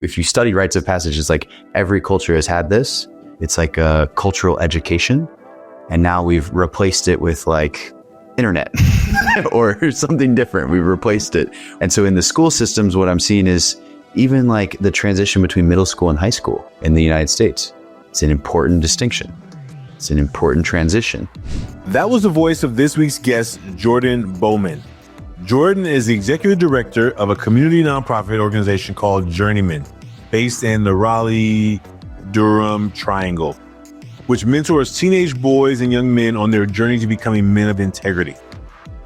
if you study rites of passage, it's like every culture has had this. It's like a cultural education. And now we've replaced it with like internet or something different. We've replaced it. And so in the school systems, what I'm seeing is even like the transition between middle school and high school in the United States. It's an important distinction. It's an important transition. That was the voice of this week's guest, Jordan Bowman. Jordan is the executive director of a community nonprofit organization called Journeymen, based in the Raleigh-Durham Triangle, which mentors teenage boys and young men on their journey to becoming men of integrity,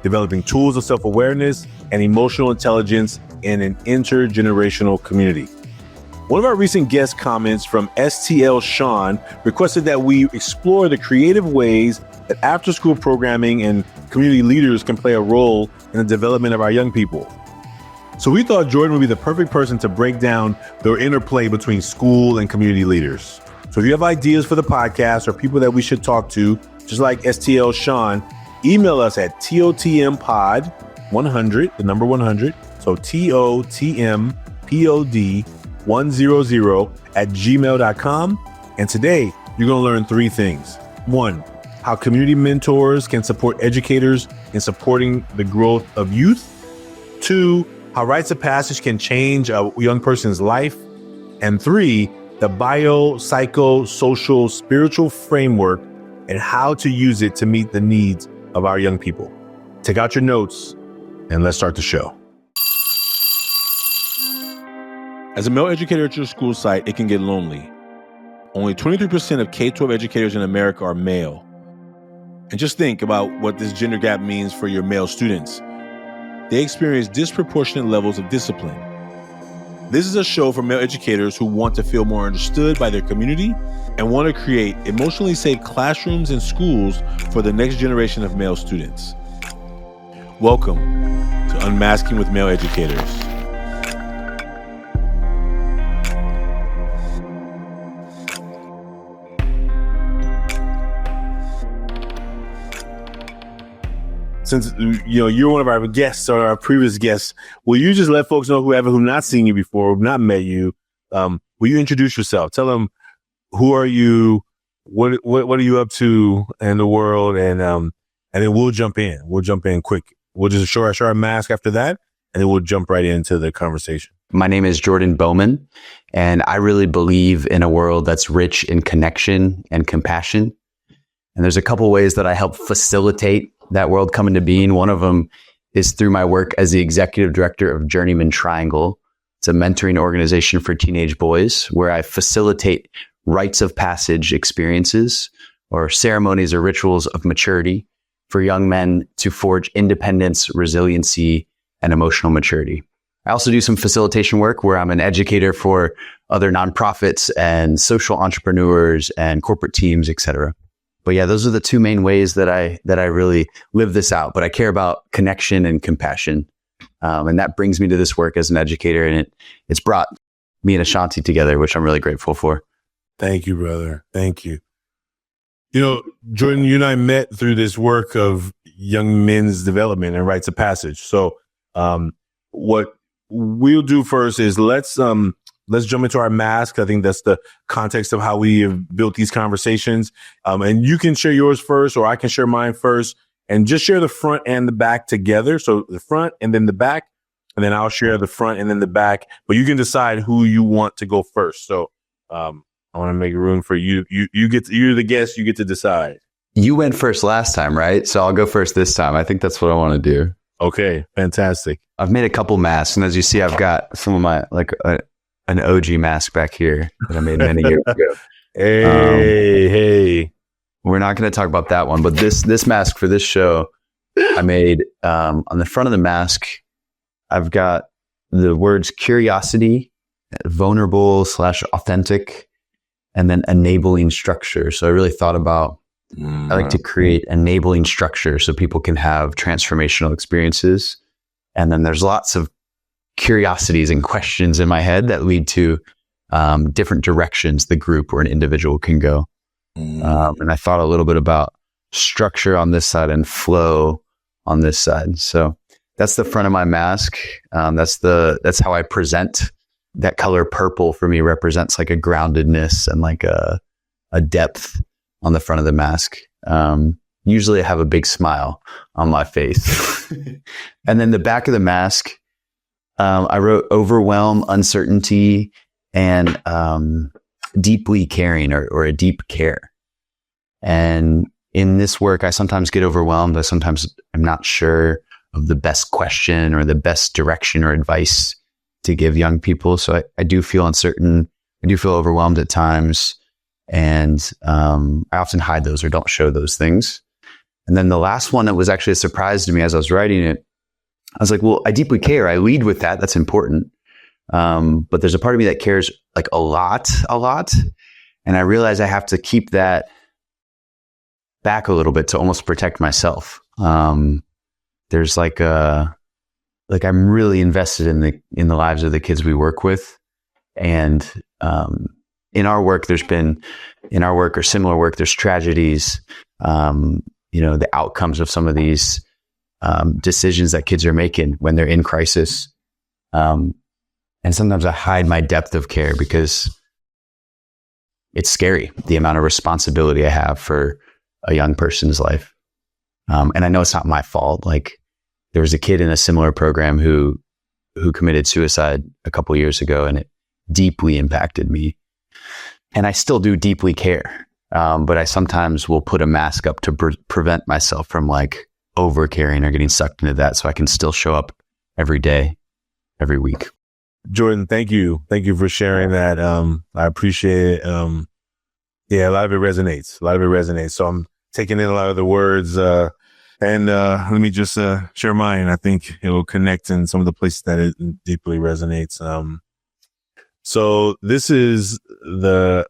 developing tools of self-awareness and emotional intelligence in an intergenerational community. One of our recent guest comments from STL Sean requested that we explore the creative ways that after-school programming and community leaders can play a role in the development of our young people. So we thought Jordan would be the perfect person to break down the interplay between school and community leaders. So if you have ideas for the podcast or people that we should talk to, just like STL Sean, email us at totmpod100, the number 100. So totmpod100@gmail.com. And today you're going to learn 3 things. 1, how community mentors can support educators in supporting the growth of youth. 2, how rites of passage can change a young person's life. And 3, the bio-psycho-social spiritual framework and how to use it to meet the needs of our young people. Take out your notes and let's start the show. As a male educator at your school site, it can get lonely. Only 23% of K-12 educators in America are male. And just think about what this gender gap means for your male students. They experience disproportionate levels of discipline. This is a show for male educators who want to feel more understood by their community and want to create emotionally safe classrooms and schools for the next generation of male students. Welcome to Unmasking with Male Educators. Since you're one of our guests or our previous guests, will you just let folks know who've not seen you before, who've not met you? Will you introduce yourself? Tell them who are you, what are you up to in the world, and then we'll jump in. We'll jump in quick. We'll just show our mask after that, and then we'll jump right into the conversation. My name is Jordan Bowman, and I really believe in a world that's rich in connection and compassion. And there's a couple ways that I help facilitate that world coming to being. One of them is through my work as the executive director of Journeymen Triangle. It's a mentoring organization for teenage boys where I facilitate rites of passage experiences or ceremonies or rituals of maturity for young men to forge independence, resiliency, and emotional maturity. I also do some facilitation work where I'm an educator for other nonprofits and social entrepreneurs and corporate teams, etc. But yeah, those are the 2 main ways that I really live this out. But I care about connection and compassion. And that brings me to this work as an educator. And it's brought me and Ashanti together, which I'm really grateful for. Thank you, brother. Thank you. Jordan, you and I met through this work of young men's development and rites of passage. So what we'll do first is let's jump into our mask. I think that's the context of how we have built these conversations. And you can share yours first, or I can share mine first, and just share the front and the back together. So the front and then the back, and then I'll share the front and then the back, but you can decide who you want to go first. So I want to make room for you. You're the guest. You get to decide. You went first last time, right? So I'll go first this time. I think that's what I want to do. Okay, fantastic. I've made a couple masks, and as you see, I've got some of my an OG mask back here that I made many years ago. Hey. We're not going to talk about that one, but this mask for this show, I made on the front of the mask, I've got the words curiosity, vulnerable / authentic, and then enabling structure. So I really thought about, I like to create enabling structure so people can have transformational experiences. And then there's lots of curiosities and questions in my head that lead to different directions the group or an individual can go. And I thought a little bit about structure on this side and flow on this side. So that's the front of my mask. That's how I present that color purple for me represents like a groundedness and like a depth on the front of the mask. Usually I have a big smile on my face. And then the back of the mask, I wrote overwhelm, uncertainty, and deeply caring or a deep care. And in this work, I sometimes get overwhelmed. I sometimes am not sure of the best question or the best direction or advice to give young people. So I do feel uncertain. I do feel overwhelmed at times. And I often hide those or don't show those things. And then the last one that was actually a surprise to me as I was writing it, I was like, well, I deeply care. I lead with that. That's important. But there's a part of me that cares like a lot. And I realize I have to keep that back a little bit to almost protect myself. There's like I'm really invested in the lives of the kids we work with. And in our work or similar work, there's tragedies, the outcomes of some of these decisions that kids are making when they're in crisis. And sometimes I hide my depth of care because it's scary, the amount of responsibility I have for a young person's life. And I know it's not my fault. Like there was a kid in a similar program who committed suicide a couple years ago, and it deeply impacted me. And I still do deeply care. But I sometimes will put a mask up to prevent myself from like over caring or getting sucked into that, so I can still show up every day, every week. Jordan, thank you. Thank you for sharing that. I appreciate it. A lot of it resonates. So I'm taking in a lot of the words, and let me just share mine. I think it will connect in some of the places that it deeply resonates. So this is the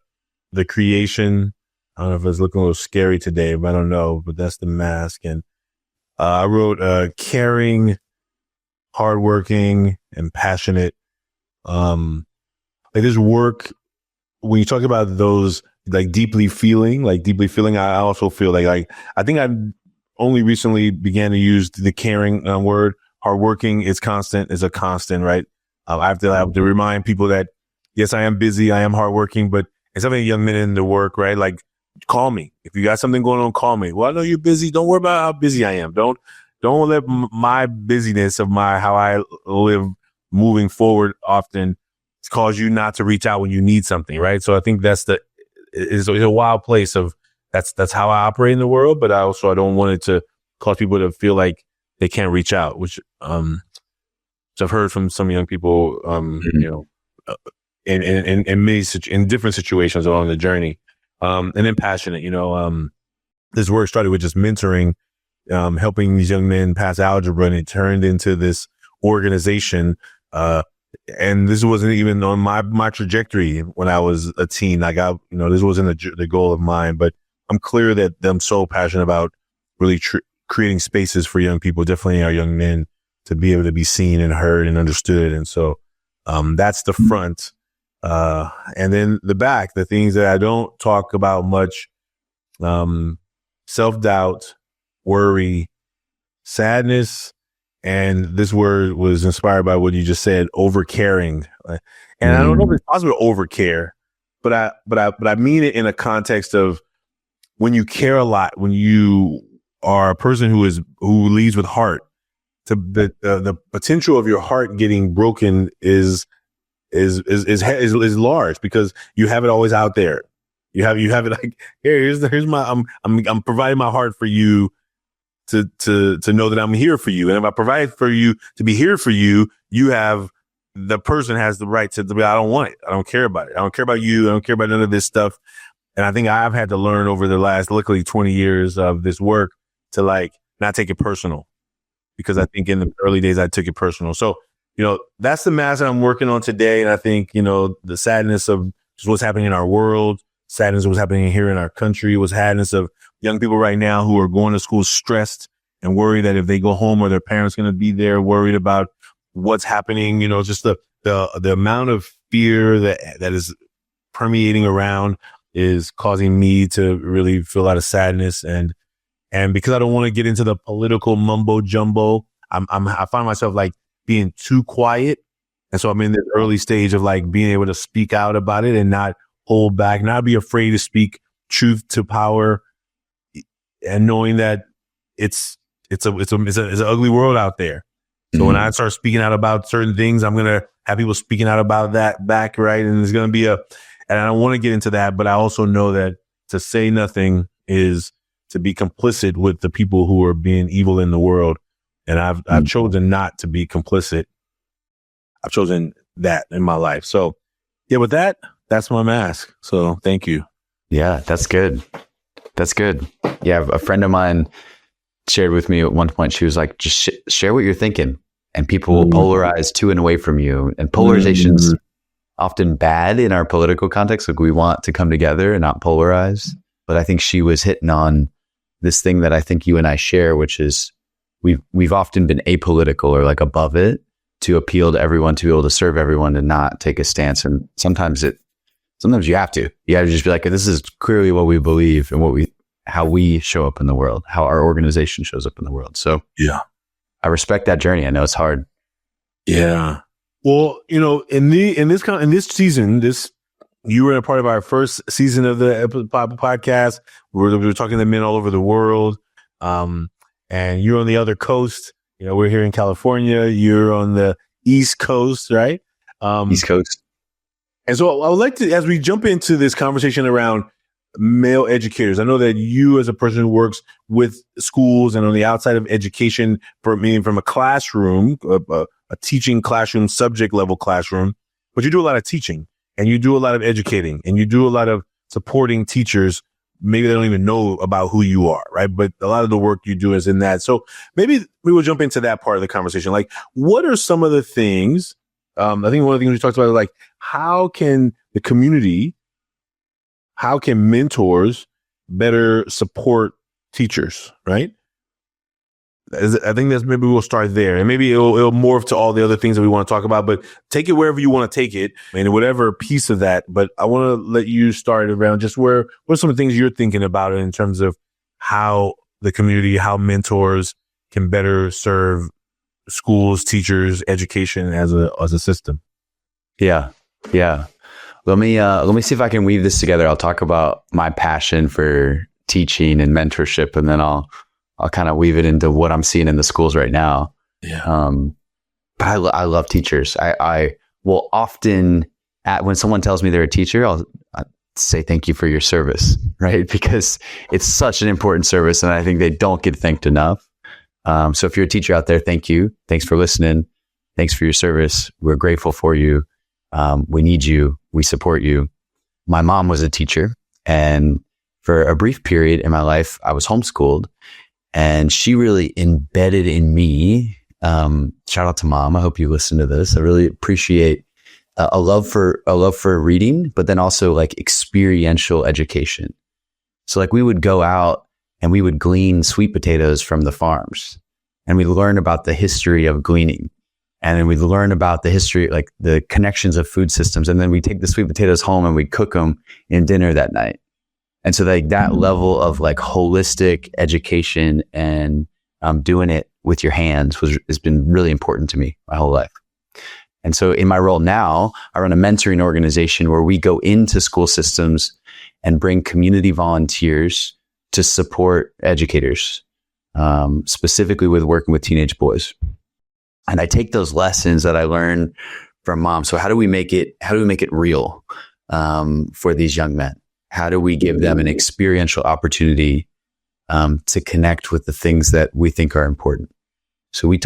creation. I don't know if it's looking a little scary today, but I don't know, but that's the mask. And I wrote caring, hardworking, and passionate. Like this work, when you talk about those like deeply feeling, I also feel like I think I only recently began to use the caring word. Hardworking is a constant, right? I have to remind people that yes, I am busy, I am hardworking, but it's something young men in the work, right? Like, call me. If you got something going on, call me. Well, I know you're busy. Don't worry about how busy I am. Don't let my busyness of how I live moving forward often cause you not to reach out when you need something, right? So I think it's a wild place of that's how I operate in the world, but I don't want it to cause people to feel like they can't reach out, which I've heard from some young people, in different situations along the journey. And then passionate, this work started with just mentoring, helping these young men pass algebra, and it turned into this organization. And this wasn't even on my trajectory when I was a teen. I got, this wasn't the goal of mine, but I'm clear that I'm so passionate about really creating spaces for young people, definitely our young men, to be able to be seen and heard and understood. And so, that's the front. And then the back, the things that I don't talk about much, self-doubt, worry, sadness. And this word was inspired by what you just said, overcaring. And I don't know if it's possible to overcare, but I mean it in a context of when you care a lot, when you are a person who leads with heart, the potential of your heart getting broken is large because you have it always out there. You have it like, here's my, I'm providing my heart for you to know that I'm here for you. And if I provide for you to be here for you, the person has the right to be, I don't want it. I don't care about it. I don't care about you. I don't care about none of this stuff. And I think I've had to learn over the last, luckily 20 years of this work to like not take it personal, because I think in the early days I took it personal. So, that's the mask that I'm working on today. And I think, the sadness of just what's happening in our world, sadness of what's happening here in our country, what's sadness of young people right now who are going to school stressed and worried that if they go home or their parents going to be there, worried about what's happening, just the amount of fear that is permeating around is causing me to really feel a lot of sadness. And because I don't want to get into the political mumbo jumbo, I find myself like being too quiet And so I'm in this early stage of like being able to speak out about it and not hold back, not be afraid to speak truth to power, and knowing that it's an ugly world out there. So when I start speaking out about certain things, I'm going to have people speaking out about that back, right? And there's going to be and I don't want to get into that, but I also know that to say nothing is to be complicit with the people who are being evil in the world. And I've chosen not to be complicit. I've chosen that in my life. So yeah, with that, that's my mask. So thank you. Yeah, that's good. That's good. Yeah, a friend of mine shared with me at one point, she was like, just share what you're thinking, and people will polarize to and away from you. And polarization's often bad in our political context. Like, we want to come together and not polarize. But I think she was hitting on this thing that I think you and I share, which is we've often been apolitical or like above it to appeal to everyone, to be able to serve everyone and not take a stance. And sometimes you have to just be like, this is clearly what we believe and how we show up in the world, how our organization shows up in the world. So yeah, I respect that journey. I know it's hard. Yeah. Well, in this season, you were a part of our first season of the podcast. We were talking to men all over the world. And you're on the other coast. We're here in California. You're on the East Coast, right? East Coast. And so I would like to, as we jump into this conversation around male educators, I know that you, as a person who works with schools and on the outside of education, meaning from a classroom, a teaching classroom, subject level classroom, but you do a lot of teaching and you do a lot of educating and you do a lot of supporting teachers. Maybe they don't even know about who you are, right? But a lot of the work you do is in that. So maybe we will jump into that part of the conversation. Like, what are some of the things? I think one of the things we talked about is like, how can the community, how can mentors better support teachers, right? I think that's, maybe we'll start there, and maybe it'll morph to all the other things that we want to talk about, but take it wherever you want to take it and whatever piece of that. But I want to let you start around just what are some of the things you're thinking about in terms of how the community, how mentors can better serve schools, teachers, education as a system. Yeah. Let me see if I can weave this together. I'll talk about my passion for teaching and mentorship, and then I'll kind of weave it into what I'm seeing in the schools right now. Yeah. But I love teachers. I will often, when someone tells me they're a teacher, I'll say thank you for your service, right? Because it's such an important service, and I think they don't get thanked enough. So if you're a teacher out there, thank you. Thanks for listening. Thanks for your service. We're grateful for you. We need you. We support you. My mom was a teacher, and for a brief period in my life, I was homeschooled, and she really embedded in me. Shout out to Mom. I hope you listen to this. I really appreciate a love for reading, but then also like experiential education. So like we would go out and we would glean sweet potatoes from the farms, and we learn about the history of gleaning. And then we learn about the history, like the connections of food systems. And then we take the sweet potatoes home and we cook them in dinner that night. And so like that level of like holistic education and doing it with your hands has been really important to me my whole life. And so in my role now, I run a mentoring organization where we go into school systems and bring community volunteers to support educators, specifically with working with teenage boys. And I take those lessons that I learned from Mom. So how do we make it real for these young men? How do we give them an experiential opportunity to connect with the things that we think are important? So we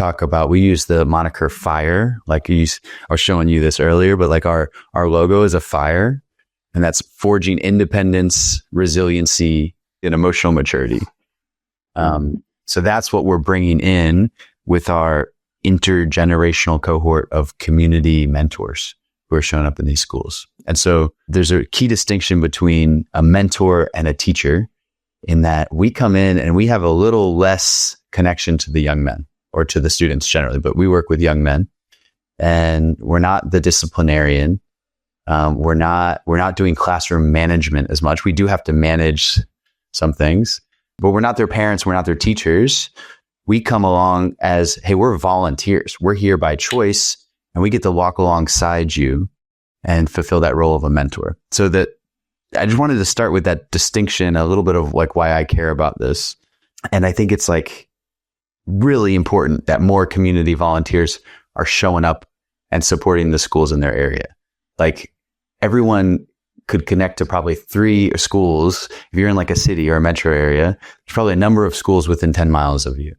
use the moniker fire. Like I was showing you this earlier, but like our logo is a fire, and that's forging independence, resiliency, and emotional maturity. So that's what we're bringing in with our intergenerational cohort of community mentors who are showing up in these schools. And so there's a key distinction between a mentor and a teacher in that we come in and we have a little less connection to the young men or to the students generally, but we work with young men, and we're not the disciplinarian. We're not doing classroom management as much. We do have to manage some things, but we're not their parents. We're not their teachers. We come along as, hey, we're volunteers. We're here by choice and we get to walk alongside you and fulfill that role of a mentor. So that I just wanted to start with that distinction, a little bit of like why I care about this. And I think it's like really important that more community volunteers are showing up and supporting the schools in their area. Like everyone could connect to probably 3 schools. If you're in like a city or a metro area, there's probably a number of schools within 10 miles of you.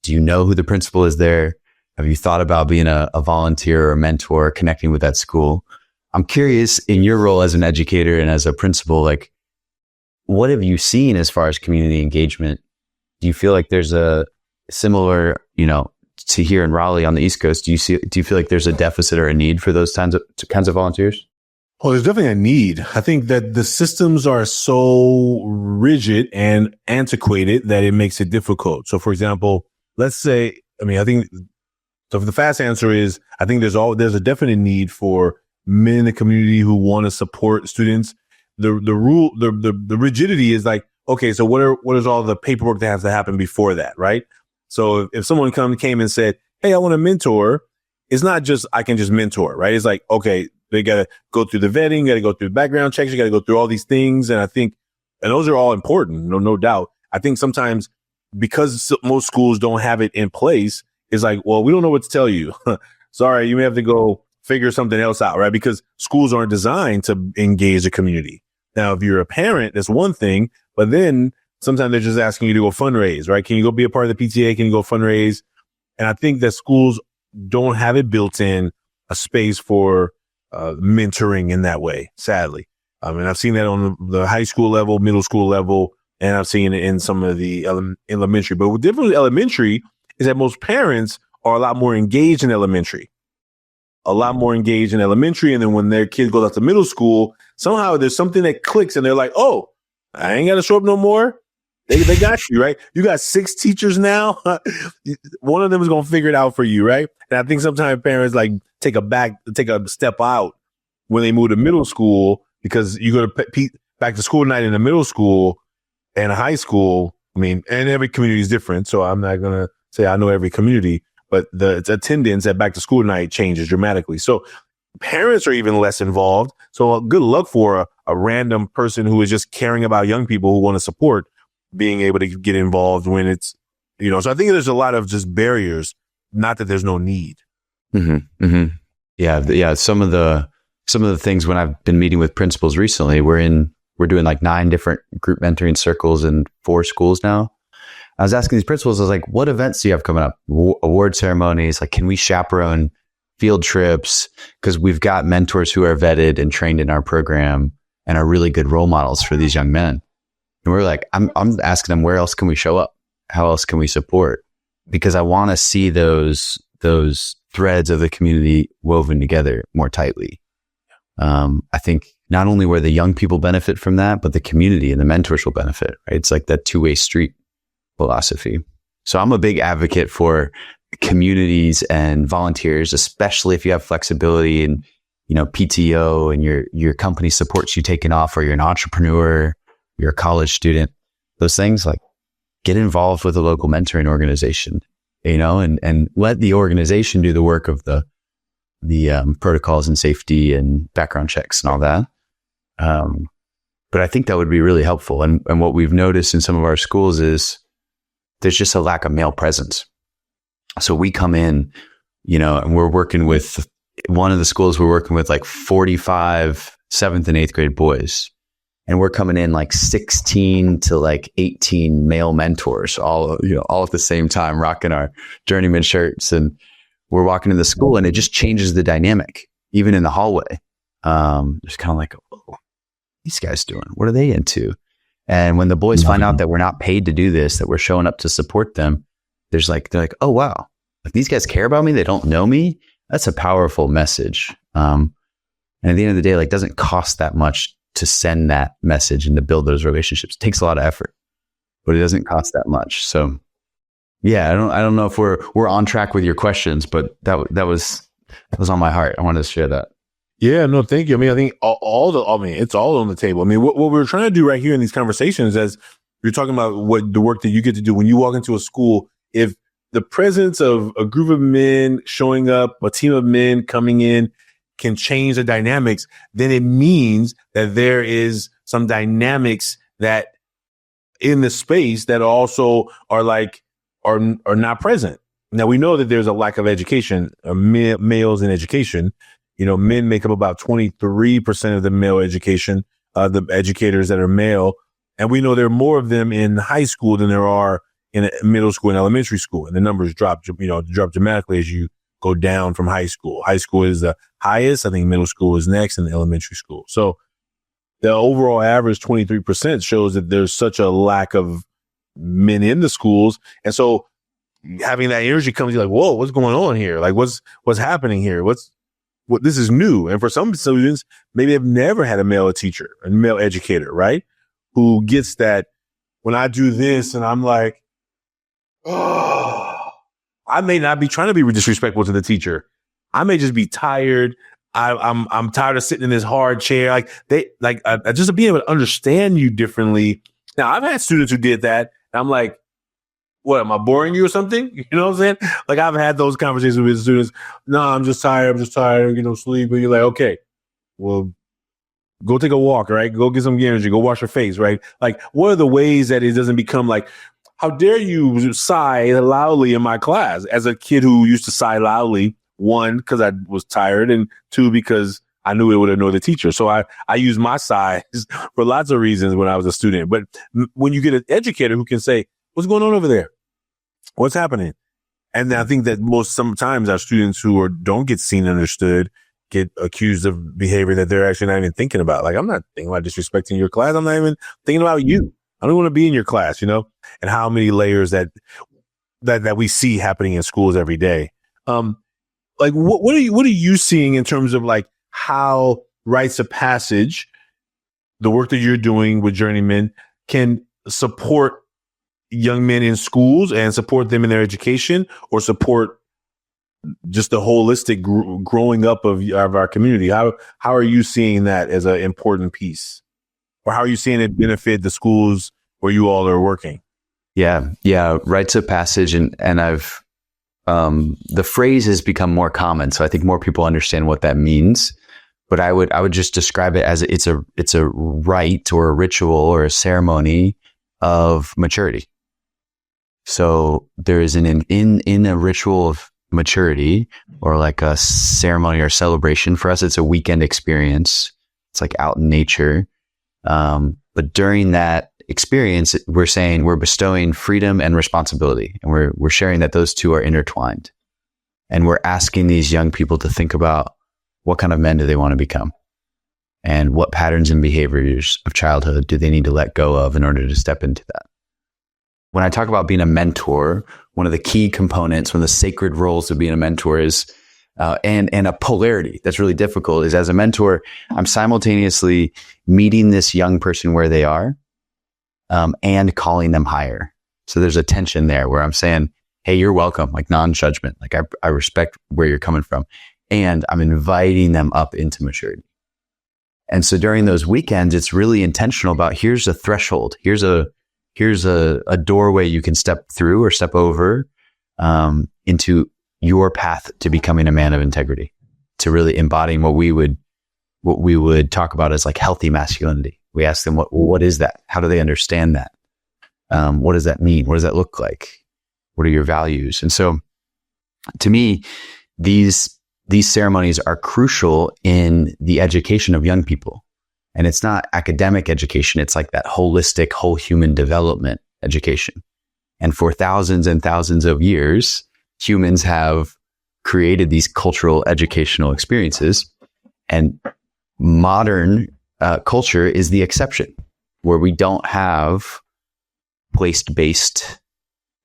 Do you know who the principal is there? Have you thought about being a volunteer or a mentor, connecting with that school? I'm curious, in your role as an educator and as a principal, like what have you seen as far as community engagement? Do you feel like there's a similar, to here in Raleigh on the East Coast, do you feel like there's a deficit or a need for those kinds of volunteers? Well, there's definitely a need. I think that the systems are so rigid and antiquated that it makes it difficult. So for example, let's say, so the fast answer is, I think there's a definite need for men in the community who want to support students. The rigidity is like, okay, so what is all the paperwork that has to happen before that, right? So if someone came and said, hey, I want to mentor, it's not just, I can just mentor, right? It's like, okay, they got to go through the vetting, got to go through the background checks, you got to go through all these things. And I think, and those are all important, no doubt. I think sometimes because most schools don't have it in place, it's like, well, we don't know what to tell you. Sorry, you may have to go figure something else out, right? Because schools aren't designed to engage the community. Now, if you're a parent, that's one thing, but then sometimes they're just asking you to go fundraise, right? Can you go be a part of the PTA? Can you go fundraise? And I think that schools don't have it built in a space for mentoring in that way, sadly. I've seen that on the high school level, middle school level, and I've seen it in some of the elementary. But what's different with elementary is that most parents are a lot more engaged in elementary. And then when their kid goes out to middle school, somehow there's something that clicks and they're like, oh, I ain't got to show up no more. They got you, right? You got 6 teachers now. One of them is going to figure it out for you, right? And I think sometimes parents like take a step out when they move to middle school, because you go to back to school night in the middle school and high school. And every community is different. So I'm not going to say I know every community, but the attendance at back to school night changes dramatically. So parents are even less involved. So good luck for a random person who is just caring about young people who want to support being able to get involved when it's, so I think there's a lot of just barriers, not that there's no need. Mm-hmm. Mm-hmm. Yeah. Some of the things when I've been meeting with principals recently, we're doing like 9 different group mentoring circles in 4 schools now. I was asking these principals, I was like, what events do you have coming up? Award ceremonies? Like, can we chaperone field trips? Because we've got mentors who are vetted and trained in our program and are really good role models for these young men. And we're like, I'm asking them, where else can we show up? How else can we support? Because I want to see those threads of the community woven together more tightly. I think not only where the young people benefit from that, but the community and the mentors will benefit, right? It's like that two-way street philosophy. So I'm a big advocate for communities and volunteers, especially if you have flexibility and, PTO and your company supports you taking off, or you're an entrepreneur, you're a college student, those things, like get involved with a local mentoring organization, and let the organization do the work of the protocols and safety and background checks and all that. But I think that would be really helpful. And what we've noticed in some of our schools is there's just a lack of male presence. So we come in, and we're working with one of the schools, we're working with like 45 7th and 8th grade boys. And we're coming in like 16 to like 18 male mentors, all at the same time, rocking our Journeymen shirts. And we're walking to the school and it just changes the dynamic, even in the hallway. Just kind of like, oh, these guys doing? What are they into? And when the boys find out that we're not paid to do this, that we're showing up to support them, they're like, oh, wow, like these guys care about me. They don't know me. That's a powerful message. And at the end of the day, like, doesn't cost that much to send that message and to build those relationships. It takes a lot of effort, but it doesn't cost that much. So yeah, I don't know if we're on track with your questions, but that was on my heart. I wanted to share that. Yeah, no, thank you. I think it's all on the table. What we're trying to do right here in these conversations, as you're talking about what the work that you get to do when you walk into a school, if the presence of a group of men showing up, a team of men coming in can change the dynamics, then it means that there is some dynamics that in the space that also are not present. Now we know that there's a lack of education, males in education. Men make up about 23% of the male education, the educators that are male. And we know there are more of them in high school than there are in middle school and elementary school. And the numbers drop dramatically as you go down from high school. High school is the highest. I think middle school is next, and elementary school. So the overall average 23% shows that there's such a lack of men in the schools. And so having that energy comes, you're like, whoa, what's going on here? Like what's happening here? This is new. And for some students, maybe they've never had a male teacher, a male educator, right? Who gets that when I do this and I'm like, oh, I may not be trying to be disrespectful to the teacher. I may just be tired. I'm tired of sitting in this hard chair. I just being able to understand you differently. Now I've had students who did that. And I'm like, what, am I boring you or something? You know what I'm saying? Like I've had those conversations with students. No, I'm just tired, sleep. And you're like, okay, well, go take a walk, right? Go get some energy. Go wash your face, right? Like, what are the ways that it doesn't become like, how dare you sigh loudly in my class? As a kid who used to sigh loudly, one, because I was tired, and two, because I knew it would annoy the teacher. So I use my sighs for lots of reasons when I was a student. But when you get an educator who can say, what's going on over there? What's happening? And I think that sometimes our students who don't get seen and understood get accused of behavior that they're actually not even thinking about. Like, I'm not thinking about disrespecting your class. I'm not even thinking about you. I don't want to be in your class, and how many layers that we see happening in schools every day. Like what are you seeing in terms of like how rites of passage, the work that you're doing with Journeymen, can support young men in schools and support them in their education, or support just the holistic growing up of our community? How are you seeing that as an important piece, or how are you seeing it benefit the schools where you all are working? Yeah. Rites of passage. And I've, the phrase has become more common. So I think more people understand what that means, but I would just describe it as it's a rite or a ritual or a ceremony of maturity. So there is in a ritual of maturity, or like a ceremony or celebration. For us, it's a weekend experience. It's like out in nature. But during that experience, we're bestowing freedom and responsibility, and we're sharing that those two are intertwined. And we're asking these young people to think about what kind of men do they want to become, and what patterns and behaviors of childhood do they need to let go of in order to step into that. When I talk about being a mentor, one of the key components, one of the sacred roles of being a mentor is, and a polarity that's really difficult, is as a mentor, I'm simultaneously meeting this young person where they are, and calling them higher. So there's a tension there where I'm saying, hey, you're welcome, like non-judgment. Like I respect where you're coming from. And I'm inviting them up into maturity. And so during those weekends, it's really intentional about, here's a threshold. Here's a doorway you can step through or step over, into your path to becoming a man of integrity, to really embodying what we would talk about as like healthy masculinity. We ask them, what is that? How do they understand that? What does that mean? What does that look like? What are your values? And so to me, these ceremonies are crucial in the education of young people. And it's not academic education. It's like that holistic, whole human development education. And for thousands and thousands of years, humans have created these cultural educational experiences. And modern culture is the exception, where we don't have place-based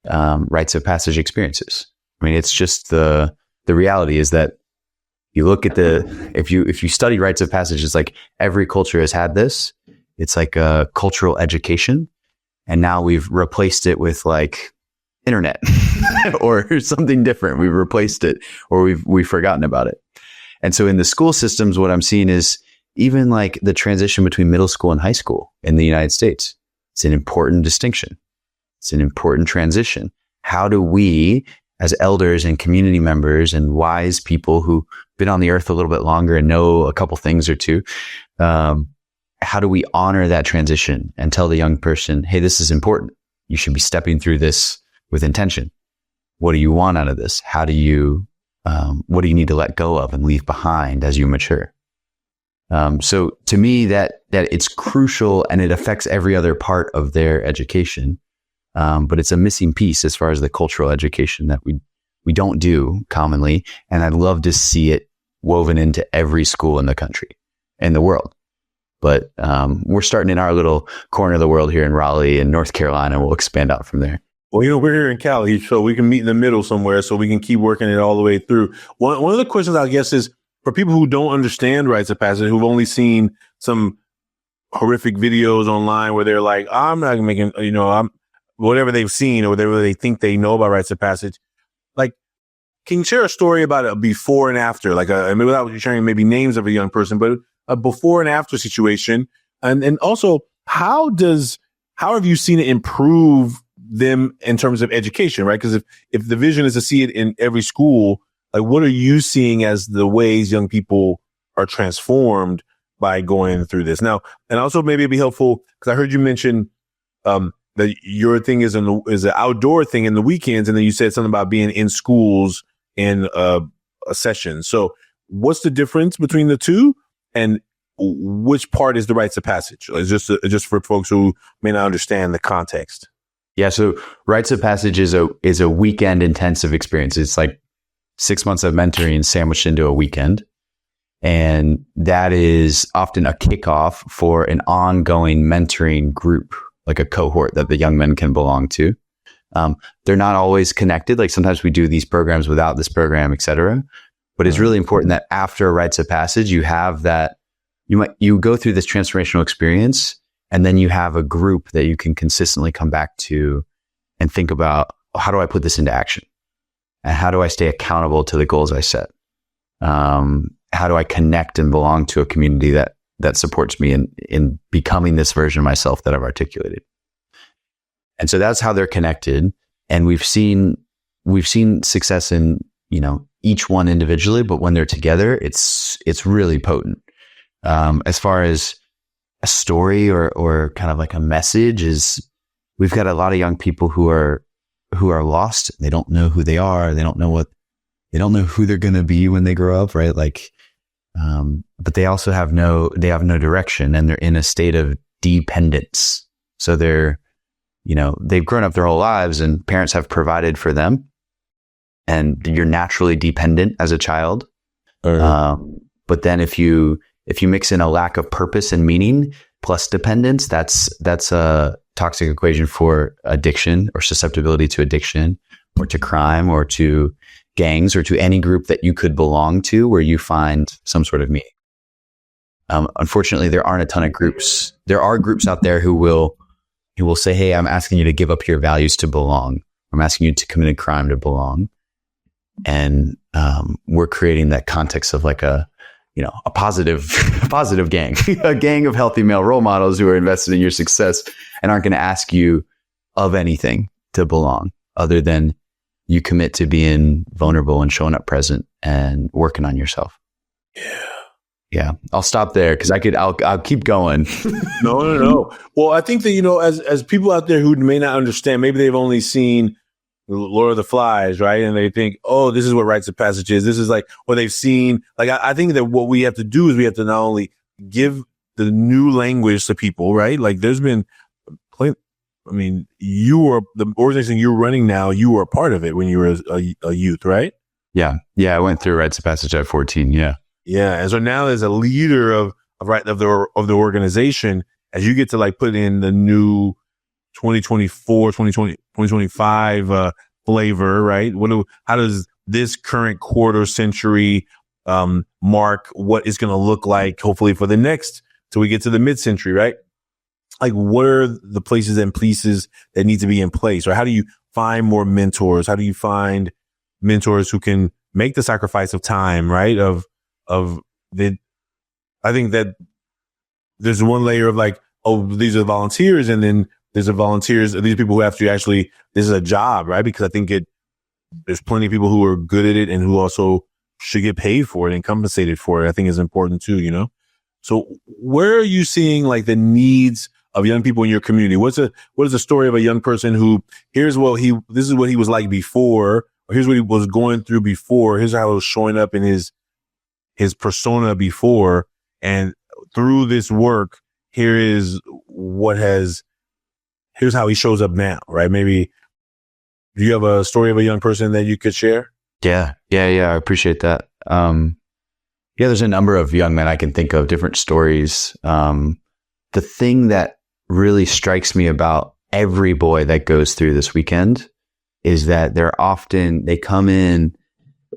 rites of passage experiences. I mean, it's just the reality is that you look at if you study rites of passage, it's like every culture has had this. It's like a cultural education. And now we've replaced it with like internet or something different. We've replaced it, or we've forgotten about it. And so in the school systems, what I'm seeing is even like the transition between middle school and high school in the United States. It's an important distinction. It's an important transition. how do we, as elders and community members and wise people who've been on the earth a little bit longer and know a couple things or two, how do we honor that transition and tell the young person, hey, this is important. You should be stepping through this with intention. What do you want out of this? How do you, what do you need to let go of and leave behind as you mature? So to me, that it's crucial and it affects every other part of their education. But it's a missing piece as far as the cultural education that we don't do commonly. And I'd love to see it woven into every school in the country, in the world. But we're starting in our little corner of the world here in Raleigh and North Carolina. We'll expand out from there. Well, we're here in Cali, so we can meet in the middle somewhere so we can keep working it all the way through. One of the questions, I guess, is for people who don't understand rites of passage, who've only seen some horrific videos online where they're like, I'm not making, I'm whatever they've seen or whatever they think they know about rites of passage. Like, can you share a story about a before and after? Like, without sharing maybe names of a young person, but a before and after situation. And also, how have you seen it improve them in terms of education, right? Because if the vision is to see it in every school, like, what are you seeing as the ways young people are transformed by going through this? Now, and also maybe it'd be helpful, because I heard you mention that your thing is an outdoor thing in the weekends, and then you said something about being in schools in a session. So what's the difference between the two, and which part is the rites of passage? It's just for folks who may not understand the context. Yeah. So rites of passage is a weekend intensive experience. It's like 6 months of mentoring sandwiched into a weekend. And that is often a kickoff for an ongoing mentoring group, like a cohort that the young men can belong to. They're not always connected. Like, sometimes we do these programs without this program, et cetera. But it's really important that after rites of passage, you have that, you go through this transformational experience, and then you have a group that you can consistently come back to and think about, how do I put this into action? And how do I stay accountable to the goals I set? How do I connect and belong to a community that supports me in becoming this version of myself that I've articulated? And so that's how they're connected. And we've seen success in, each one individually, but when they're together, it's really potent. As far as a story or kind of like a message is, we've got a lot of young people who are lost. They don't know who they are. They don't know who they're going to be when they grow up. Right. Like, but they also have no direction, and they're in a state of dependence. So they've grown up their whole lives and parents have provided for them, and you're naturally dependent as a child. But then if you mix in a lack of purpose and meaning plus dependence, that's a toxic equation for addiction or susceptibility to addiction or to crime or to gangs or to any group that you could belong to where you find some sort of meaning. Unfortunately, there aren't a ton of groups. There are groups out there who will say, hey, I'm asking you to give up your values to belong. I'm asking you to commit a crime to belong. And we're creating that context of like a positive gang, a gang of healthy male role models who are invested in your success and aren't going to ask you of anything to belong other than you commit to being vulnerable and showing up present and working on yourself. Yeah. I'll stop there because I'll keep going. No. Well, I think that, as people out there who may not understand, maybe they've only seen Lord of the Flies, right? And they think, oh, this is what rites of passage is. This is like what they've seen. Like, I think that what we have to do is we have to not only give the new language to people, right? Like, there's been, the organization you're running now, you were a part of it when you were a youth, right? Yeah. I went through rites of passage at 14. Yeah. Yeah. And so now as a leader of the organization, as you get to like put in the new 2025 flavor, right? How does this current quarter century mark what it's going to look like, hopefully for the next, till we get to the mid-century, right? Like, what are the places and pieces that need to be in place? Or how do you find more mentors? How do you find mentors who can make the sacrifice of time, right? I think that there's one layer of like, oh, these are volunteers. And then there's the volunteers, these people who have to actually, this is a job, right? Because I think there's plenty of people who are good at it and who also should get paid for it and compensated for it. I think is important too, you know? So where are you seeing like the needs of young people in your community? What is the story of a young person who, this is what he was like before, or here's what he was going through before, here's how it was showing up in his persona before, and through this work, here's how he shows up now, right? Maybe, do you have a story of a young person that you could share? Yeah. I appreciate that. There's a number of young men I can think of, different stories. The thing that really strikes me about every boy that goes through this weekend is that they come in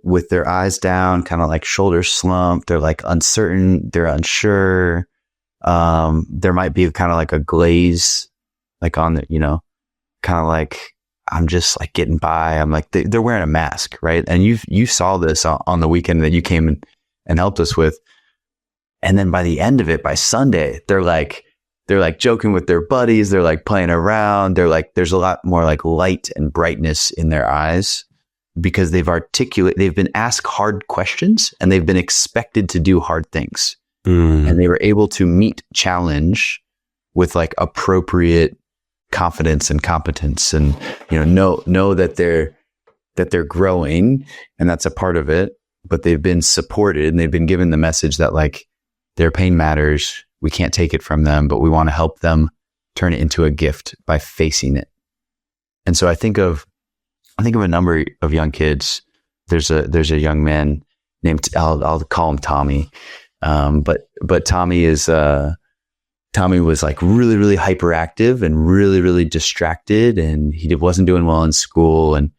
with their eyes down, kind of like shoulders slumped. They're like uncertain. They're unsure. There might be kind of like a glaze, like on the, kind of like, I'm just like getting by. I'm like, they're wearing a mask, right? And you saw this on the weekend that you came and helped us with. And then by the end of it, by Sunday, they're like joking with their buddies. They're like playing around. They're like, there's a lot more like light and brightness in their eyes because they've been asked hard questions and they've been expected to do hard things. And they were able to meet challenge with like appropriate confidence and competence, and know that they're growing, and that's a part of it. But they've been supported and they've been given the message that like their pain matters. We can't take it from them, but we want to help them turn it into a gift by facing it. And so I think of a number of young kids. There's a young man named, I'll call him Tommy. But Tommy was like really, really hyperactive and really, really distracted, and he wasn't doing well in school, and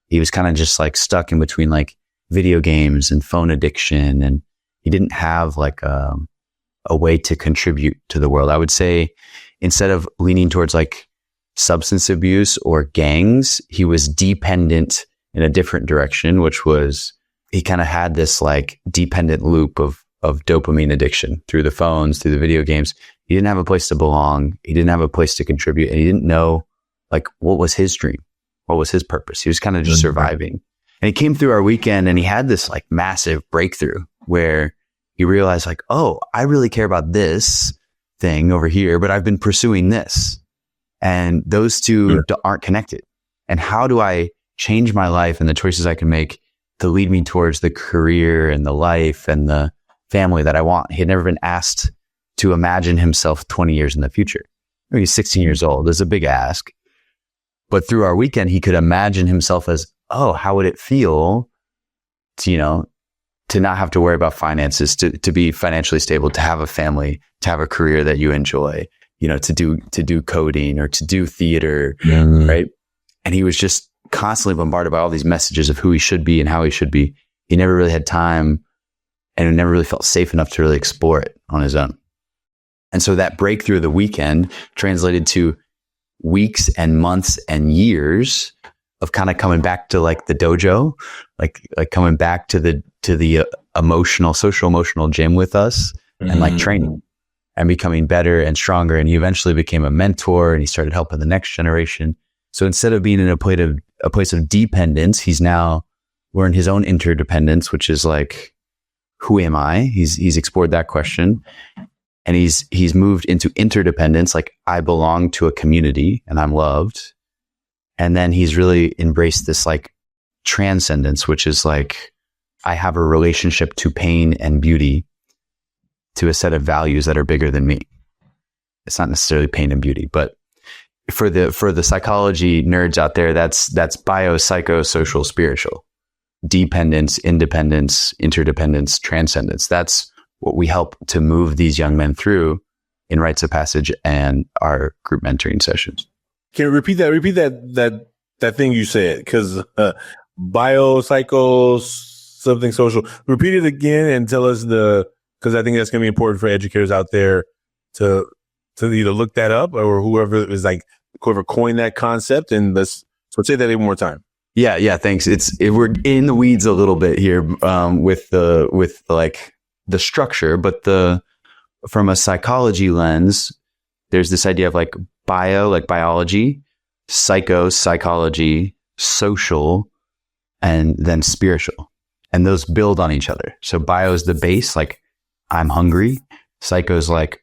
he was kind of just like stuck in between like video games and phone addiction, and he didn't have like a way to contribute to the world. I would say instead of leaning towards like substance abuse or gangs, he was dependent in a different direction, which was he kind of had this like dependent loop of dopamine addiction through the phones, through the video games. He didn't have a place to belong. He didn't have a place to contribute, and he didn't know like what was his dream, what was his purpose. He was kind of just surviving. And he came through our weekend and he had this like massive breakthrough where he realized like, oh, I really care about this thing over here, but I've been pursuing this, and those two aren't connected. And how do I change my life and the choices I can make to lead me towards the career and the life and the family that I want? He had never been asked to imagine himself 20 years in the future. He's 16 years old. It's a big ask. But through our weekend, he could imagine himself as, oh, how would it feel to, to not have to worry about finances, to be financially stable, to have a family, to have a career that you enjoy, to do coding or to do theater, right? And he was just constantly bombarded by all these messages of who he should be and how he should be. He never really had time and never really felt safe enough to really explore it on his own. And so that breakthrough of the weekend translated to weeks and months and years of kind of coming back to like the dojo, like coming back to the social emotional gym with us and like training and becoming better and stronger. And he eventually became a mentor and he started helping the next generation. So instead of being in a place of dependence, we're in his own interdependence, which is like, who am I? He's explored that question. And he's moved into interdependence, like I belong to a community and I'm loved. And then he's really embraced this like transcendence, which is like, I have a relationship to pain and beauty, to a set of values that are bigger than me. It's not necessarily pain and beauty, but for the psychology nerds out there, that's biopsychosocial spiritual. Dependence, independence, interdependence, transcendence. That's what we help to move these young men through in Rites of Passage and our group mentoring sessions. Can you repeat that thing you said? Because bio-psycho something social. Repeat it again and tell us because I think that's going to be important for educators out there to either look that up or whoever coined that concept. And let's say that one more time. Yeah. Thanks. We're in the weeds a little bit here with the structure, but from a psychology lens, there's this idea of like bio, like biology, psycho, psychology, social, and then spiritual. And those build on each other. So bio is the base, like I'm hungry. Psycho is like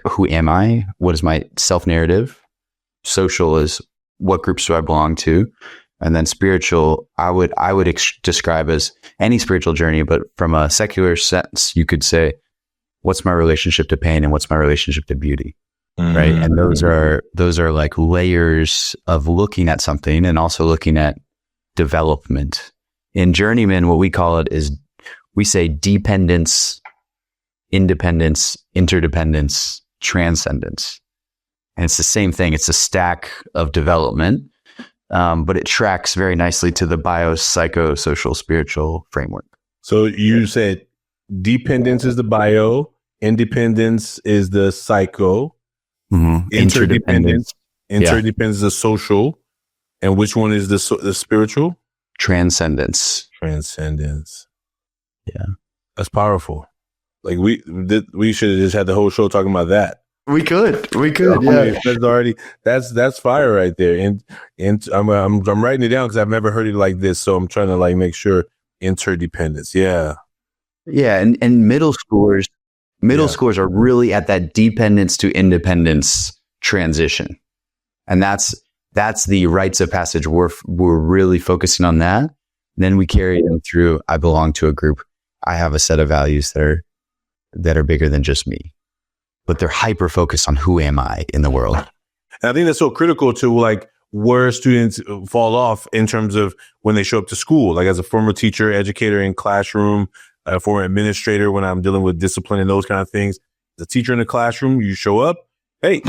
who am I? What is my self-narrative? Social is what groups do I belong to? And then spiritual, I would describe as any spiritual journey, but from a secular sense, you could say, what's my relationship to pain and what's my relationship to beauty? Mm-hmm. Right. And those are like layers of looking at something and also looking at development. In Journeymen, what we call it is we say dependence, independence, interdependence, transcendence. And it's the same thing. It's a stack of development, but it tracks very nicely to the bio, psycho, social, spiritual framework. So you said dependence is the bio, independence is the psycho, interdependence is the social, and which one is the spiritual? Transcendence. Yeah, that's powerful. Like we should have just had the whole show talking about that. We could. Yeah, that's fire right there. And I'm writing it down because I've never heard it like this. So I'm trying to like make sure interdependence. Yeah. And middle schoolers are really at that dependence to independence transition, and that's the rites of passage. We're really focusing on that. Then we carry them through. I belong to a group. I have a set of values that are bigger than just me. But they're hyper focused on who am I in the world. And I think that's so critical to like where students fall off in terms of when they show up to school. Like as a former teacher, educator in classroom, a former administrator when I'm dealing with discipline and those kind of things. As a teacher in the classroom, you show up. Hey,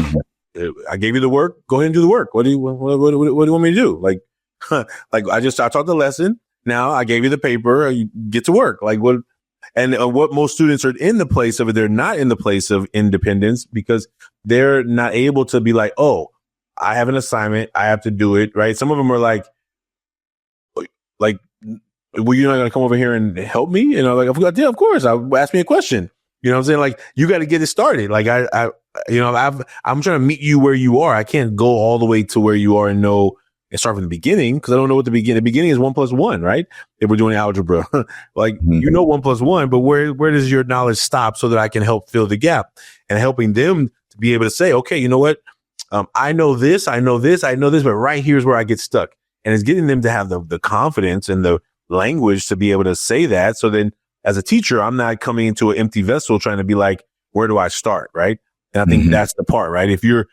I gave you the work. Go ahead and do the work. What do you want me to do? Like I taught the lesson. Now I gave you the paper. You get to work. Like what? And what most students are in the place of it, they're not in the place of independence because they're not able to be like, oh, I have an assignment. I have to do it. Right. Some of them are like, well, you're not going to come over here and help me? You know, like, yeah, of course. Ask me a question. You know what I'm saying? Like, you got to get it started. Like, I'm trying to meet you where you are. I can't go all the way to where you are and start from the beginning because I don't know what the beginning. The beginning is 1 + 1, right? If we're doing algebra, like 1 + 1, but where does your knowledge stop so that I can help fill the gap and helping them to be able to say, okay, you know what? I know this, but right here's where I get stuck, and it's getting them to have the confidence and the language to be able to say that. So then, as a teacher, I'm not coming into an empty vessel trying to be like, where do I start, right? And I think that's the part, right? If you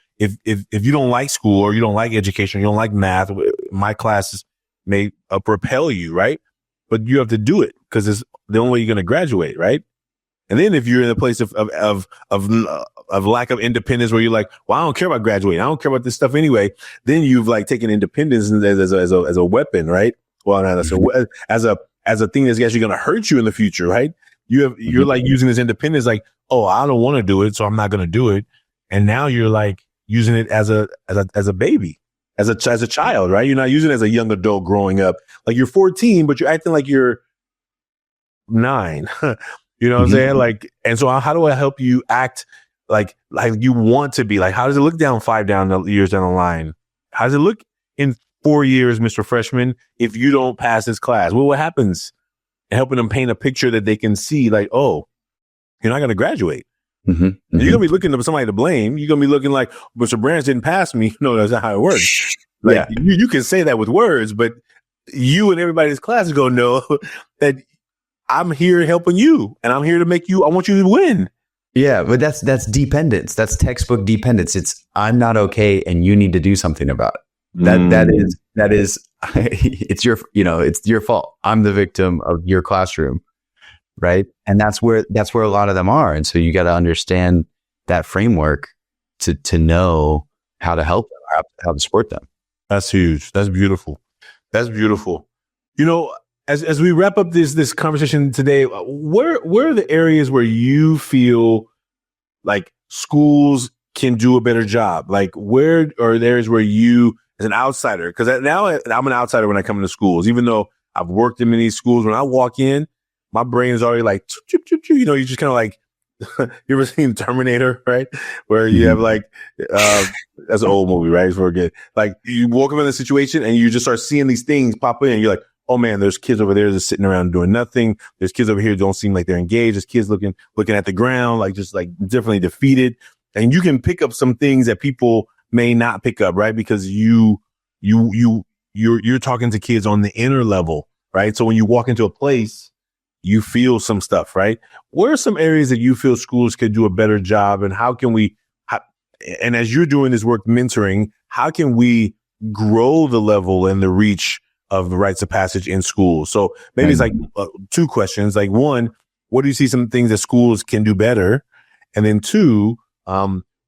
don't like school or you don't like education, you don't like math, my classes may propel you, right? But you have to do it because it's the only way you're going to graduate, right? And then if you're in a place of lack of independence where you're like, well, I don't care about graduating, I don't care about this stuff anyway, then you've like taken independence as a weapon, right? Well, not as a thing that's actually going to hurt you in the future, right? You're like using this independence, like, oh, I don't want to do it, so I'm not going to do it, and now you're like using it as a baby, as a child, right? You're not using it as a young adult growing up. Like you're 14, but you're acting like you're 9. You know what I'm saying? Like, and so how do I help you act like you want to be? Like, how does it look years down the line? How does it look in 4 years, Mr. Freshman, if you don't pass this class? Well, what happens? And helping them paint a picture that they can see, like, oh, you're not going to graduate. You're going to be looking for somebody to blame. You're going to be looking like, Mr. Branch didn't pass me. No, that's not how it works. Like, you can say that with words, but you and everybody in this class is going to know that I'm here helping you, and I'm here to I want you to win. Yeah, but that's dependence. That's textbook dependence. It's I'm not okay, and you need to do something about it. That is it's your fault. I'm the victim of your classroom, right? And that's where a lot of them are. And so you got to understand that framework to know how to help them, how to support them. That's huge. That's beautiful. That's beautiful. You know, as we wrap up this conversation today, where are the areas where you feel like schools can do a better job? Like, where are the areas where you, as an outsider, because now I'm an outsider when I come into schools, even though I've worked in many schools, when I walk in, my brain is already like, choo, choo, choo, choo. You know, you just kind of like you ever seen Terminator, right? Where you have like, that's an old movie, right? Forget. Like you walk up in a situation and you just start seeing these things pop in and you're like, oh man, there's kids over there just sitting around doing nothing. There's kids over here who don't seem like they're engaged. There's kids looking at the ground, like just like definitely defeated. And you can pick up some things that people may not pick up, right? Because you're talking to kids on the inner level, right? So when you walk into a place, you feel some stuff, right? What are some areas that you feel schools could do a better job, and how can we, and as you're doing this work mentoring, how can we grow the level and the reach of the rites of passage in schools? So maybe it's like two questions. Like one, what do you see some things that schools can do better? And then two,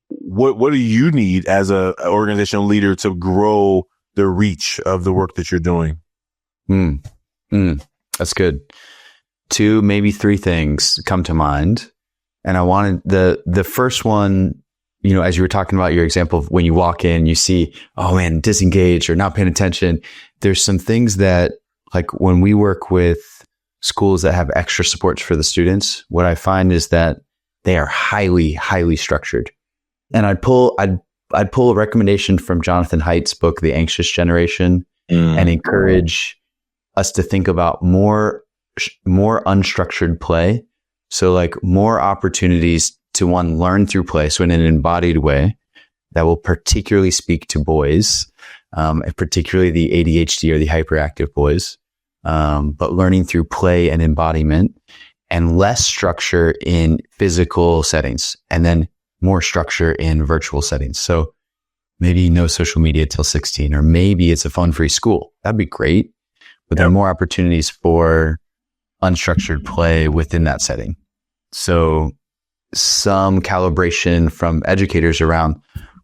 what do you need as a organizational leader to grow the reach of the work that you're doing? That's good. Two, maybe three things come to mind. And I wanted the first one, you know, as you were talking about your example of when you walk in, you see, oh man, disengaged or not paying attention. There's some things that, like when we work with schools that have extra supports for the students, what I find is that they are highly, highly structured. And I'd pull a recommendation from Jonathan Haidt's book, The Anxious Generation, and encourage us to think about more unstructured play. So like more opportunities to learn through play. So in an embodied way that will particularly speak to boys, and particularly the ADHD or the hyperactive boys. But learning through play and embodiment, and less structure in physical settings, and then more structure in virtual settings. So maybe no social media till 16, or maybe it's a phone-free school. That'd be great. But there are more opportunities for unstructured play within that setting. So some calibration from educators around,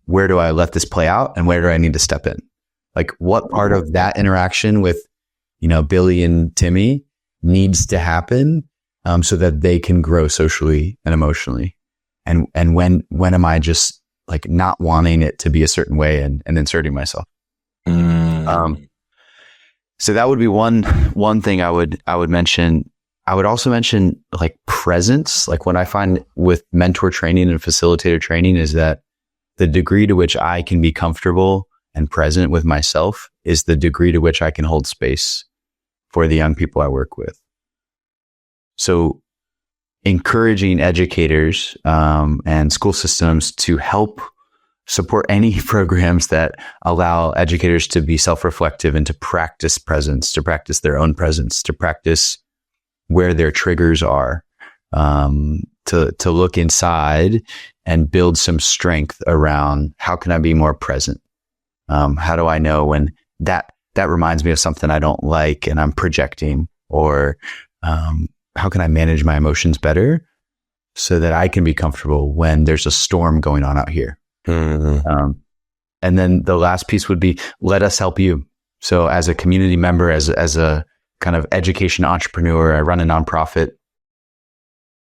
where do I let this play out and where do I need to step in? Like what part of that interaction with, you know, Billy and Timmy needs to happen so that they can grow socially and emotionally? And when am I just like not wanting it to be a certain way and inserting myself? So that would be one thing I would mention. I would also mention like presence. Like what I find with mentor training and facilitator training is that the degree to which I can be comfortable and present with myself is the degree to which I can hold space for the young people I work with. So encouraging educators and school systems to help support any programs that allow educators to be self-reflective and to practice presence, to practice their own presence, to practice where their triggers are, to look inside and build some strength around how can I be more present? How do I know when that reminds me of something I don't like and I'm projecting? Or how can I manage my emotions better so that I can be comfortable when there's a storm going on out here? And then the last piece would be, let us help you. So as a community member, as a kind of education entrepreneur, I run a nonprofit,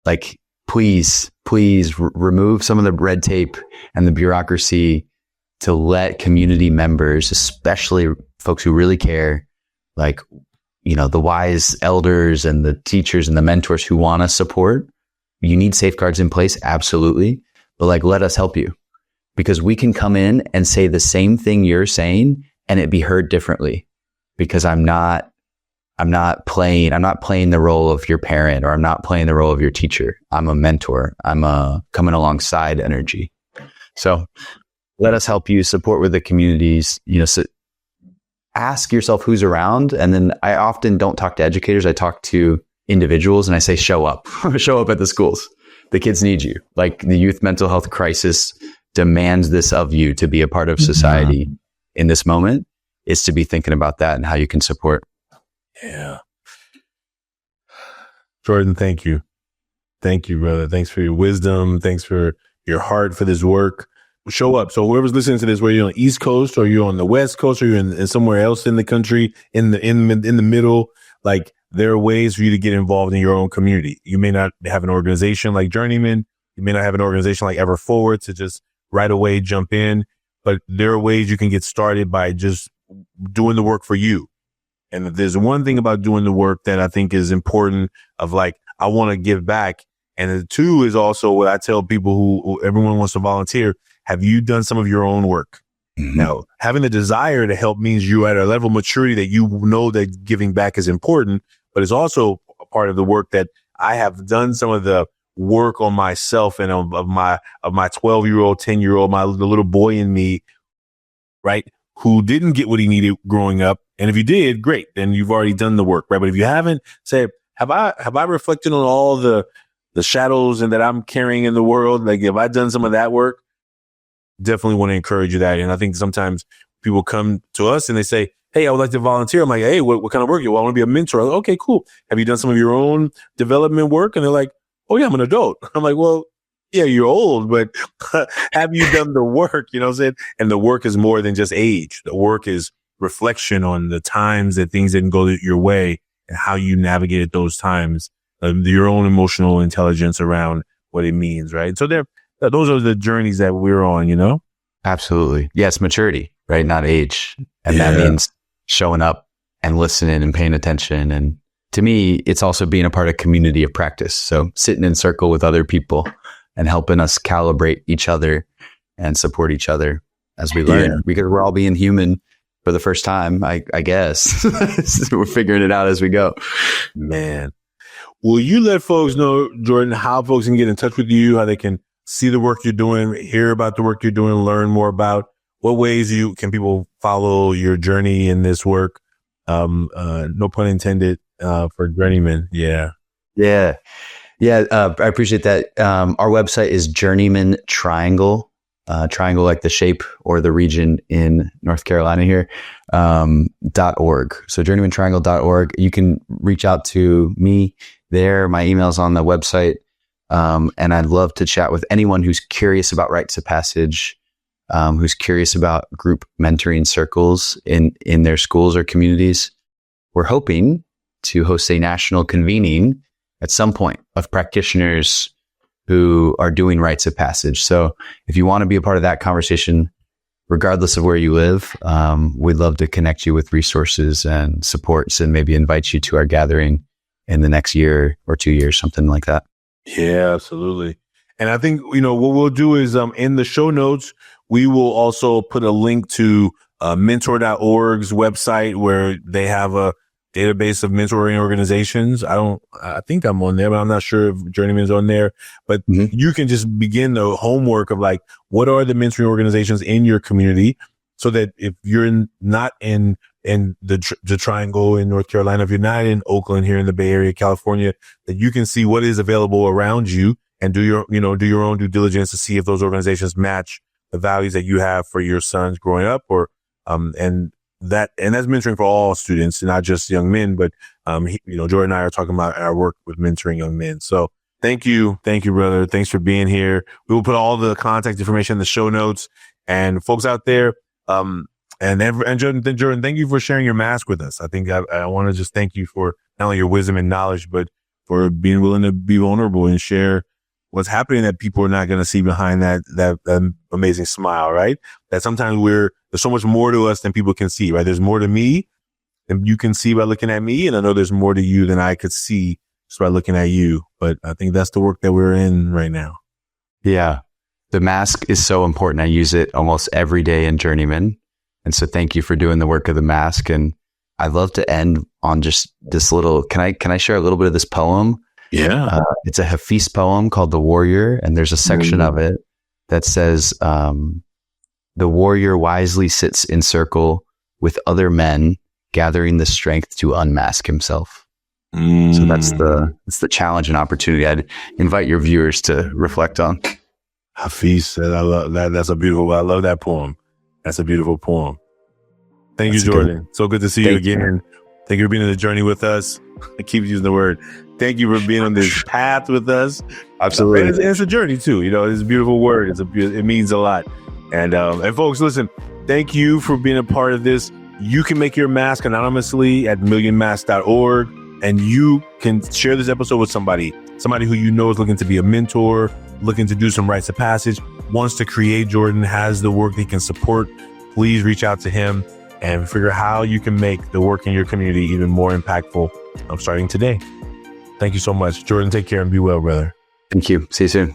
like, please remove some of the red tape and the bureaucracy to let community members, especially folks who really care, like, you know, the wise elders and the teachers and the mentors who want to support. You need safeguards in place. Absolutely. But like, let us help you, because we can come in and say the same thing you're saying and it be heard differently, because I'm not playing the role of your parent, or I'm not playing the role of your teacher. I'm a mentor. I'm a coming alongside energy. So let us help you support with the communities, you know, so ask yourself who's around. And then I often don't talk to educators. I talk to individuals and I say, show up, show up at the schools. The kids need you. Like the youth mental health crisis demands this of you to be a part of society in this moment, is to be thinking about that and how you can support. Yeah. Jordan, thank you. Thank you, brother. Thanks for your wisdom. Thanks for your heart for this work. Show up. So whoever's listening to this, whether you're on the East Coast or you're on the West Coast or you're in somewhere else in the country, in the middle, like there are ways for you to get involved in your own community. You may not have an organization like Journeymen. You may not have an organization like Ever Forward to just right away jump in, but there are ways you can get started by just doing the work for you. And if there's one thing about doing the work that I think is important, of like, I want to give back, And the two is also what I tell people who everyone wants to volunteer. Have you done some of your own work? Mm-hmm. Now, having the desire to help means you're at a level of maturity that you know that giving back is important, but it's also a part of the work that I have done some of the work on myself and of my 12-year-old, 10-year-old, the little boy in me, right? Who didn't get what he needed growing up. And if you did, great. Then you've already done the work, right? But if you haven't, say, have I reflected on all the shadows and that I'm carrying in the world? Like, have I done some of that work? Definitely want to encourage you that. And I think sometimes people come to us and they say, hey, I would like to volunteer. I'm like, hey, what kind of work? Well, I want to be a mentor. I'm like, okay, cool. Have you done some of your own development work? And they're like, oh yeah, I'm an adult. I'm like, well, yeah, you're old, but have you done the work? You know what I'm saying? And the work is more than just age. The work is reflection on the times that things didn't go your way and how you navigated those times, your own emotional intelligence around what it means, right? So those are the journeys that we're on, you know? Absolutely. Yeah, it's maturity, right? Not age. And that means showing up and listening and paying attention. And to me, it's also being a part of community of practice. So sitting in circle with other people and helping us calibrate each other and support each other as we learn, because we're all being human for the first time, I guess. We're figuring it out as we go. Man. Will you let folks know, Jordan, how folks can get in touch with you, how they can see the work you're doing, hear about the work you're doing, learn more about what ways can people follow your journey in this work? No pun intended, for Journeymen. Yeah. I appreciate that. Our website is Journeymen Triangle, triangle like the shape or the region in North Carolina here, .org. So journeymentriangle.org. You can reach out to me there. My email's on the website. And I'd love to chat with anyone who's curious about rites of passage, who's curious about group mentoring circles in their schools or communities. We're hoping to host a national convening at some point of practitioners who are doing rites of passage. So if you want to be a part of that conversation, regardless of where you live, we'd love to connect you with resources and supports and maybe invite you to our gathering in the next year or 2 years, something like that. Yeah, absolutely. And I think, what we'll do is in the show notes, we will also put a link to mentor.org's website where they have a database of mentoring organizations. I think I'm on there, but I'm not sure if Journeyman's on there. But you can just begin the homework of like, what are the mentoring organizations in your community, so that if you're not in the Triangle in North Carolina, if you're not in Oakland here in the Bay Area, California, that you can see what is available around you and do your own due diligence to see if those organizations match the values that you have for your sons growing up, or and that's mentoring for all students, not just young men, but Jordan and I are talking about our work with mentoring young men. So thank you, brother. Thanks for being here. We will put all the contact information in the show notes, and folks out there, and Jordan, thank you for sharing your mask with us. I think I want to just thank you for not only your wisdom and knowledge, but for being willing to be vulnerable and share what's happening that people are not going to see behind that amazing smile, right? That sometimes there's so much more to us than people can see, right? There's more to me than you can see by looking at me. And I know there's more to you than I could see just by looking at you. But I think that's the work that we're in right now. Yeah. The mask is so important. I use it almost every day in Journeyman. And so thank you for doing the work of the mask. And I'd love to end on just this little, can I share a little bit of this poem? Yeah. It's a Hafiz poem called The Warrior. And there's a section of it that says, the warrior wisely sits in circle with other men, gathering the strength to unmask himself. So that's the challenge and opportunity I'd invite your viewers to reflect on. Hafiz said, I love that. I love that poem. That's a beautiful poem. Thank you, Jordan. So good to see you again. Thank you for being on the journey with us. I keep using the word. Thank you for being on this path with us. Absolutely. And it's a journey too. It's a beautiful word. It means a lot. And folks, listen, thank you for being a part of this. You can make your mask anonymously at millionmask.org, and you can share this episode with somebody who you know is looking to be a mentor, looking to do some rites of passage, wants to create. Jordan has the work they can support. Please reach out to him and figure out how you can make the work in your community even more impactful starting today. Thank you so much. Jordan, take care and be well, brother. Thank you. See you soon.